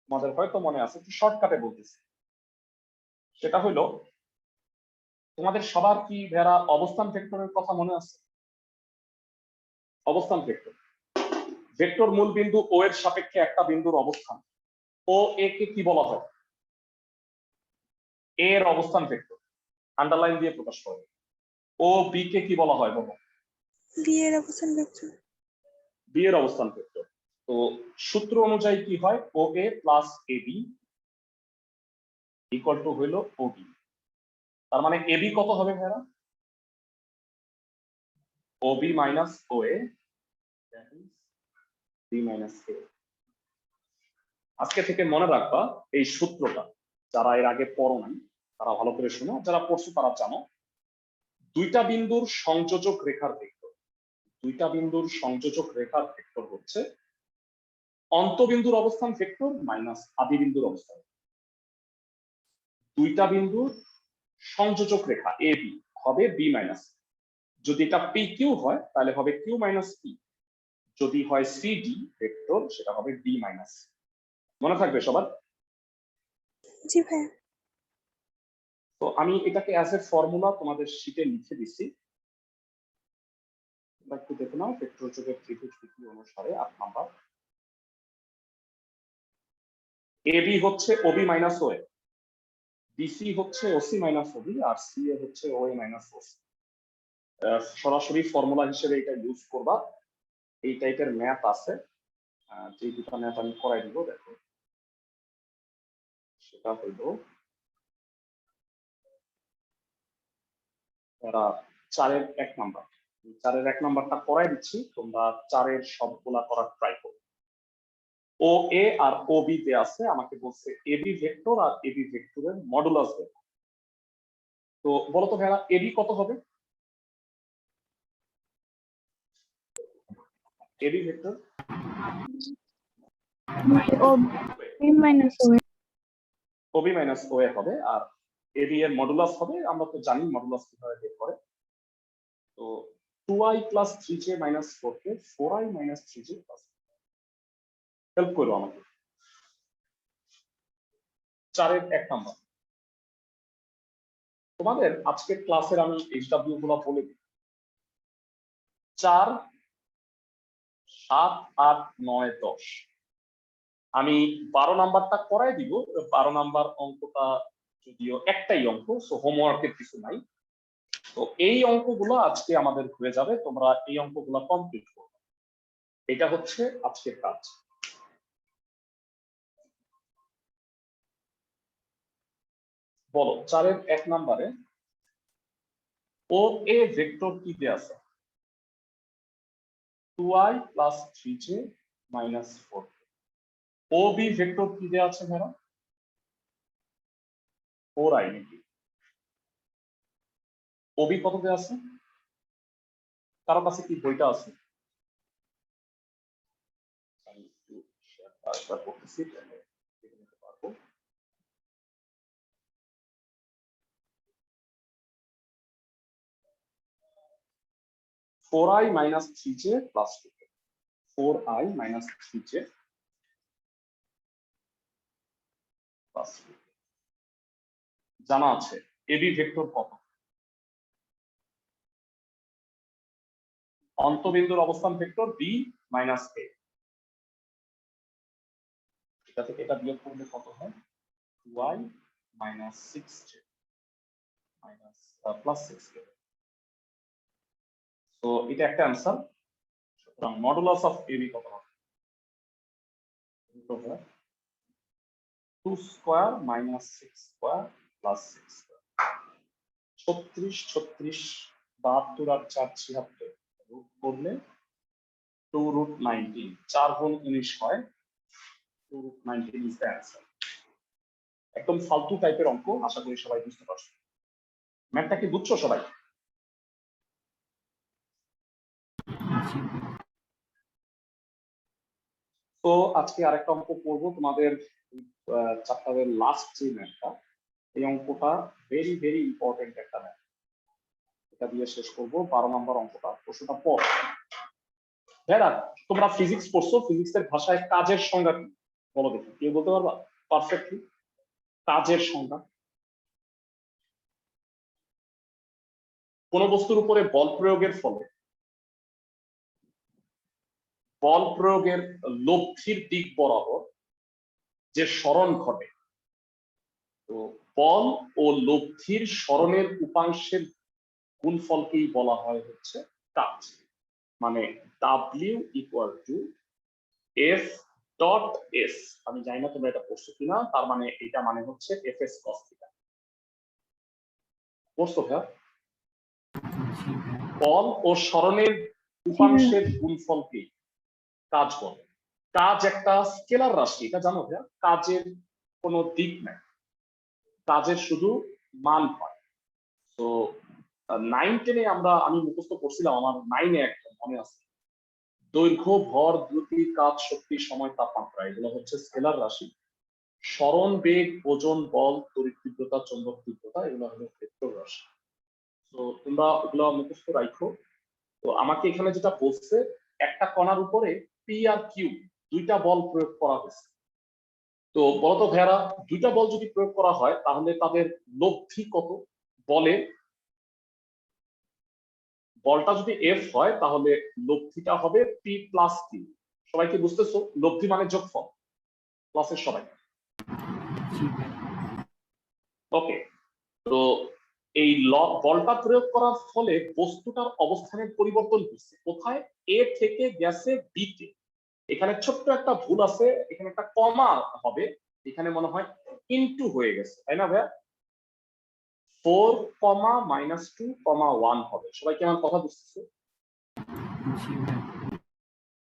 তোমাদের হয়তো মনে আছে, একটু শর্টকাটে বলতেছি। সেটা হলো তোমাদের সবার কি ভেড়া অবস্থান ভেক্টরের কথা মনে আছে? অবস্থান ভেক্টর, ভেক্টর মূল বিন্দু ও এর সাপেক্ষে একটা বিন্দুর অবস্থান, ও এ কে কি বলা হয়? এ এর অবস্থান ভেক্টর, আন্ডারলাইন দিয়ে প্রকাশ করে। ও বি কে কি বলা হয় বলো? বি এর অবস্থান ভেক্টর। বি এর অবস্থান ভেক্টর। তো সূত্র অনুযায়ী কি হয়? O A plus A B equal to হইল ও বি। তার মানে এ বি কত হবে ভাইরা? ও বি মাইনাস ও এ, বি মাইনাস এ। আজকে থেকে মনে রাখবা এই সূত্রটা, যারা এর আগে পড়ো নাই তারা ভালো করে শোনো, যারা পড়ছো তারা জানো। দুইটা বিন্দুর সংযোজক রেখার ভেক্টর, দুইটা বিন্দুর সংযোজক রেখার ভেক্টর হচ্ছে অন্তবিন্দুর অবস্থান ভেক্টর মাইনাস আদি বিন্দুর অবস্থান। দুইটা বিন্দুর সংযোজক রেখা এ বি হবে বি মাইনাস, যদি এটা পি কিউ হয় তাহলে হবে কিউ মাইনাস পি, যদি হয় সি ডি ভেক্টর সেটা হবে ডি মাইনাস। মনে থাকবে সবার? জি ভাইয়া। তো আমি এটাকে অ্যাজ এ ফর্মুলা তোমাদের শীটে লিখে দিচ্ছি, একটু দেখে নাও। ভেক্টর যোগের ত্রিভুজ বিধি অনুসারে 8 নাম্বার, এ বি হচ্ছে ওবি মাইনাস ও এ, বিসি হচ্ছে ওসি মাইনাস ওবি, আর সি এ হচ্ছে ও এ মাইনাস ওসি। সরাসরি ফর্মুলা হিসেবে এটা ইউজ করবা। এই টাইপের ম্যাথ আছে, যে দুটো ম্যাথ আমি করাই দিব, দেখো। সেটা হইল তারা 4-এর 1 নাম্বার, 4-এর 1 নাম্বারটা করাই দিচ্ছি, তোমরা 4-এর সবগুলা করার ট্রাই করো। ও এ আর ও বি তে আছে, আমাকে বলছে এবি ভেক্টর আর এবি ভেক্টরের মডুলাস বের। তো বলো তো ভাইয়া এবি কত হবে? এবি ভেক্টর ওবি মাইনাস ও এ হবে, আর এবি এর মডুলাস হবে, আমরা তো জানি মডুলাস কিভাবে বের করে। তো 2i প্লাস 3j মাইনাস 4 কে 4i minus 3j plus, help করো আমাকে। 4-এর 1 নাম্বার তোমাদের আজকের ক্লাসের আমি এইচডব্লিউ গুলো বলে দিই। 4, 7, 8, 9, 10। আমি 12 নাম্বারটা করাই দিব। 12 নাম্বার অঙ্কটা যদিও একটাই অঙ্ক, সো হোমওয়ার্কের কিছু নাই। তো এই অঙ্কগুলো আজকে আমাদের হয়ে যাবে, তোমরা এই অঙ্কগুলো কমপ্লিট করবে। এটা হচ্ছে আজকের কাজ। বলো 4-এর 1 নাম্বারে ও এ ভেক্টর কি দেয়া আছে 2i প্লাস 3j মাইনাস 4 ও বি ভেক্টর কি দেয়া আছে ভাইরা 4i নাকি ও বি কত দেয়া আছে কারো কাছে কি বইটা আছে আমি একটু শেয়ার করতেছি দেখে নিতে পারবো 4i minus 3j plus 2 4i minus 3j plus 2 জানা আছে এবি ভেক্টর কত অন্তবিন্দুর অবস্থান ভেক্টর b minus a এটা থেকে এটা বিয়োগ করলে কত হয় 2i minus 6j minus plus 6j তো এটা একটা आंसर সুতরাং মডুলাস অফ এবি কত হবে 2 square minus 6 square plus 6 square 36 36 72 আর 4 76 রুট করলে 2 root 19 4 গুণ 19 হয় 2 root 19 ইজ দ্য आंसर একদম ফালতু টাইপের অঙ্ক আশা করি সবাই বুঝতে পারছো ম্যাথটা কি বুঝছো সবাই তো আজকে আরেকটা অঙ্ক করব তোমাদের চ্যাপ্টারের লাস্ট যে ম্যাথটা এই অঙ্কটা ভেরি ভেরি ইম্পর্টেন্ট একটা ম্যাথ এটা দিয়ে শেষ করব 12 নম্বর অঙ্কটা প্রশ্নটা পড় ভেরা তোমরা ফিজিক্স পড়ছো ফিজিক্সের ভাষায় কাজের সংজ্ঞা কি বলো দেখি কেউ বলতে পারবা পারফেক্টলি কাজের সংজ্ঞা কোন বস্তুর উপরে বল প্রয়োগের ফলে বল প্রয়োগের লব্ধির দিক বরাবর যে সরণ ঘটে তো বল ও লব্ধির সরণের উপাংশের গুণফলকেই বলা হয় হচ্ছে কাজ মানে W equal to F dot S আমি জানি না তোমরা এটা পড়ছো কিনা তার মানে এটা মানে হচ্ছে Fs cos থিটা পড়ছো ভাইয়া বল ও সরণের উপাংশের গুণফলকেই কাজ বলে কাজ একটা স্কেলার রাশি এটা জানো ভাইয়া কাজের কোনো দিক নাই কাজের শুধু মান হয় তো 9 10 আমি মুখস্থ করছিলাম আমার 9 এ একদম মনে আছে দৈর্ঘ্য ভর দ্রুতি কাজ শক্তি সময় তাপমাত্রা এগুলো হচ্ছে স্কেলার রাশি সরণ বেগ ওজন বল তড়িৎ তীব্রতা চৌম্বক তীব্রতা এগুলো হলো ভেক্টর রাশি তো তোমরা এগুলো মুখস্থ রাখো তো আমাকে এখানে যেটা বলছে একটা কণার উপরে পি আর কিউ দুইটা বল প্রয়োগ করা হয়েছে তো বলতো ভাইয়ারা দুইটা বল যদি প্রয়োগ করা হয় তাহলে তাদের লব্ধি কত বলে বলটা যদি এফ হয় তাহলে লব্ধিটা হবে পি প্লাস কিউ সবাই কি বুঝতেছো লব্ধি মানে যোগফল প্লাসের সবাই ওকে তো এই বলটা প্রয়োগ করার ফলে বস্তুটার অবস্থানের পরিবর্তন হচ্ছে কোথায় এ থেকে গেছে বি তে এখানে ছোট্ট একটা ভুল আছে এখানে একটা কমা হবে এখানে মনে হয় ইনটু হয়ে গেছে তাই না ভাইয়া 4, -2, 1 হবে সবাই কি আমার কথা বুঝতেছে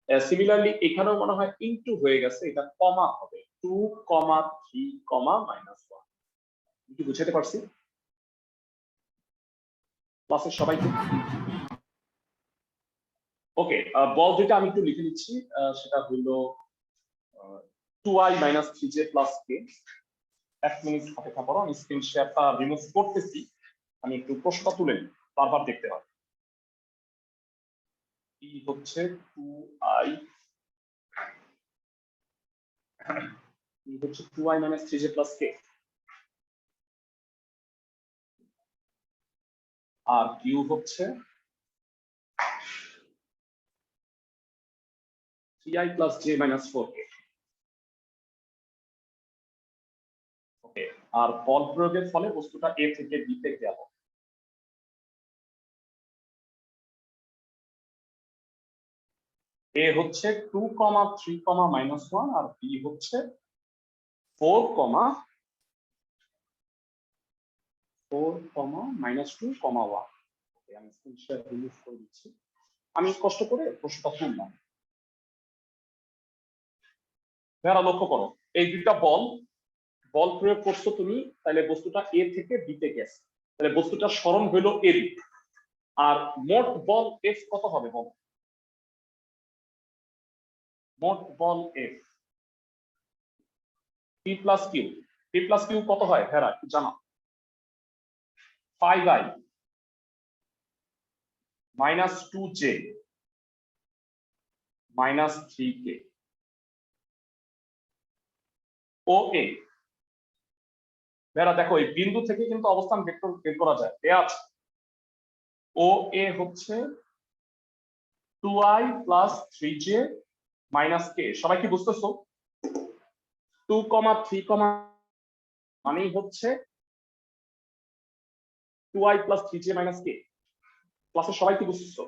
সিমিলারলি এখানেও মনে হয় ইনটু হয়ে গেছে এটা কমা হবে 2, 3, -1 কি বুঝাতে পারছি ক্লাসের সবাইকে ওকে বল দুইটা আমি একটু লিখে নিচ্ছি সেটা হলো 2i - 3j + k এক মিনিট অপেক্ষা করো আমি স্ক্রিন শেয়ারটা রিমুভ করতেছি আমি একটু প্রশ্নটা তুলে নিই বারবার দেখতে হবে কি হচ্ছে 2i কি হচ্ছে 2i - 3j + k আর কিউ হচ্ছে 3i + j - 4k ওকে আর বল প্রয়োগের ফলে বস্তুটা a থেকে b তে গেল a হচ্ছে 2, 3, -1 আর b হচ্ছে 4, -2, 1 আমি স্ক্রিন শেয়ার রিমুভ করে দিচ্ছি। আমি কষ্ট করে প্রশ্নটা তুললাম। যারা লক্ষ্য করো, এই দুইটা বল প্রয়োগ করছো তুমি, তাহলে বস্তুটা এ থেকে বিতে গেছে, তাহলে বস্তুটার সরণ হইলো এবি। আর মোট বল এফ কত হবে বল? মোট বল F P plus Q. P plus Q কত হয় হেরা একটু জানা? 5i minus 2j minus 3k ও এ। বেরা দেখো এই বিন্দু থেকে কিন্তু অবস্থান ভেক্টর বের করা যায়। এ আছে ও এ হচ্ছে 2i plus 3j minus k। সবাই কি বুঝতেছো? 2, 3, মানেই হচ্ছে 2i plus 3j minus k। ক্লাসে সবাই কি বুঝতেছো?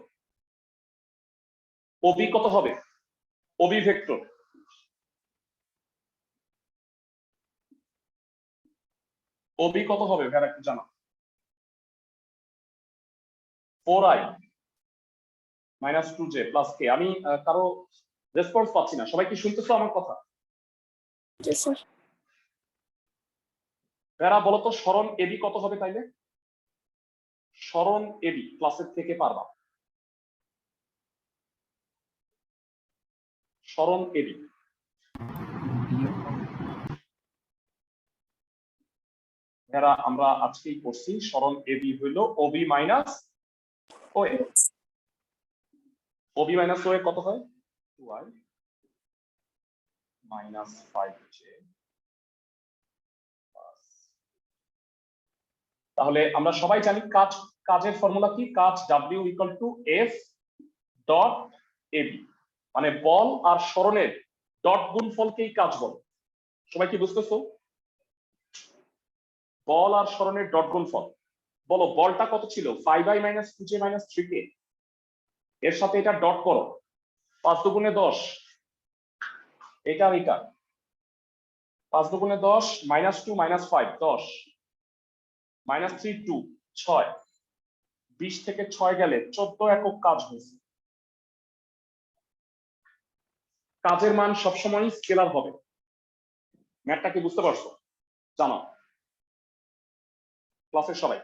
ওবি কত হবে? ওবি ভেক্টর ওবি কত হবে ভেরা একটু জানা? 4i minus 2j plus k। আমি কারো রেসপন্স পাচ্ছি না, সবাই কি শুনতেছো আমার কথা? ভেরা বলো তো সরণ এবি কত হবে তাইলে? সরণ এবি ক্লাসের থেকে পারবা? সরণ এবি যারা আমরা আজকেই করছি, সরণ এবি হইল OB minus OA. OB minus OA কত হয়? 2i minus 5j। তাহলে আমরা সবাই জানি কাজের ফর্মুলা কি? কাজ W equal to F dot AB, মানে বল আর সরণের ডট গুণফলকেই কাজ বলে। সবাই কি বুঝতেছো? বল আর সরণের ডট গুণফল। বলো বলটা কত ছিল? 5i minus 2j minus 3k। এর সাথে এটা ডট করো, 5 দুগুণে 10, এটা আর এটা 5 দুগুণে 10 মাইনাস 2 মাইনাস 5 10 মাইনাস 3 2 6, 20 থেকে 6 গেলে 14 একক কাজ হয়েছে। কাজের মান সবসময় স্কেলার হবে। ম্যাথটা কি বুঝতে পারছো? জানো ক্লাসের সবাই?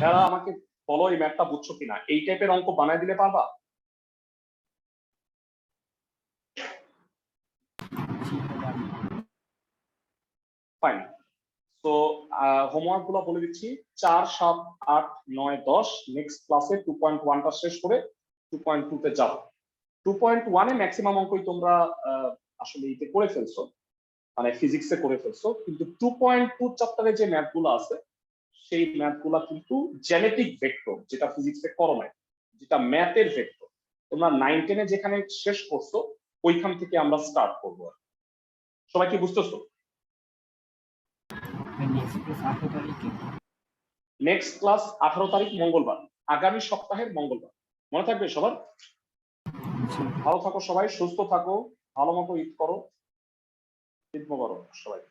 যারা আমাকে বলো এই ম্যাথটা বুঝছো কিনা, এই টাইপের অঙ্ক বানায় দিলে পারবা? ফাইন। তো হোমওয়ার্ক গুলো বলে দিচ্ছি, 4, 7, 8, 9, 10। নেক্সট ক্লাসে 2.1টা শেষ করে 2.2 তে যাও। 2.1 এ ম্যাক্সিমাম অঙ্কই তোমরা আসলে এতে করে ফেলছো, মানে ফিজিক্সে করে ফেলছো, কিন্তু 2.2 চ্যাপ্টারে যে ম্যাথ গুলো আছে সেই ম্যাথ গুলা কিন্তু জেনেটিক ভেক্টর, যেটা ফিজিক্সে করো নাই, যেটা ম্যাথের ভেক্টর। তোমরা 9, 10 এ যেখানে শেষ করছো ওইখান থেকে আমরা স্টার্ট করবো। সবাই কি বুঝতেছো? নেক্সট ক্লাস 18 তারিখ মঙ্গলবার, আগামী সপ্তাহের মঙ্গলবার। মনে থাকবে সবার? ভালো থাকো সবাই, সুস্থ থাকো, ভালো মতো ঈদ করো। ঈদ মোবারক সবাই।